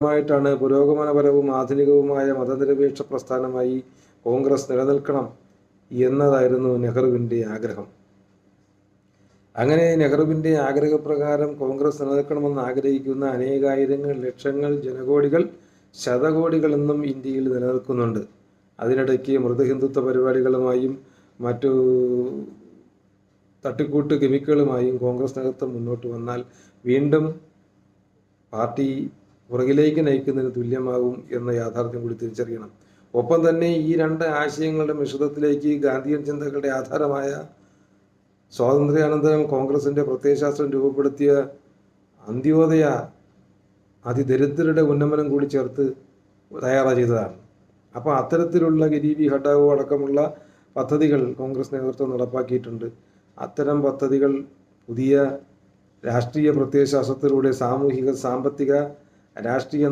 ായിട്ടാണ് പുരോഗമനപരവും ആധുനികവുമായ മതനിരപേക്ഷ പ്രസ്ഥാനമായി കോൺഗ്രസ് നിലനിൽക്കണം എന്നതായിരുന്നു നെഹ്റുവിൻ്റെ ആഗ്രഹം. അങ്ങനെ നെഹ്റുവിൻ്റെ ആഗ്രഹപ്രകാരം കോൺഗ്രസ് നിലനിൽക്കണമെന്ന് ആഗ്രഹിക്കുന്ന അനേകായിരങ്ങൾ, ലക്ഷങ്ങൾ, ജനകോടികൾ, ശതകോടികൾ എന്നും ഇന്ത്യയിൽ നിലനിൽക്കുന്നുണ്ട്. അതിനിടയ്ക്ക് മൃദുഹിന്ദുത്വ പരിപാടികളുമായും മറ്റു തട്ടിക്കൂട്ട് ഗിമിക്കുകളുമായും കോൺഗ്രസ് നേതൃത്വം മുന്നോട്ട് വന്നാൽ വീണ്ടും പാർട്ടി പുറകിലേക്ക് നയിക്കുന്നതിന് തുല്യമാകും എന്ന യാഥാർത്ഥ്യം കൂടി തിരിച്ചറിയണം. ഒപ്പം തന്നെ ഈ രണ്ട് ആശയങ്ങളുടെ മിശ്രിതത്തിലേക്ക് ഗാന്ധിയൻ ചിന്തകളുടെ ആധാരമായ സ്വാതന്ത്ര്യാനന്തരം കോൺഗ്രസിൻ്റെ പ്രത്യയശാസ്ത്രം രൂപപ്പെടുത്തിയ അന്ത്യോദയ അതിദരിദ്രരുടെ ഉന്നമനം കൂടി ചേർത്ത് ചെയ്തതാണ്. അപ്പോൾ അത്തരത്തിലുള്ള ഗരീബി ഹഠാവോ അടക്കമുള്ള പദ്ധതികൾ കോൺഗ്രസ് നേതൃത്വം നടപ്പാക്കിയിട്ടുണ്ട്. അത്തരം പദ്ധതികൾ പുതിയ രാഷ്ട്രീയ പ്രത്യയശാസ്ത്രത്തിലൂടെ സാമൂഹിക, സാമ്പത്തിക, രാഷ്ട്രീയ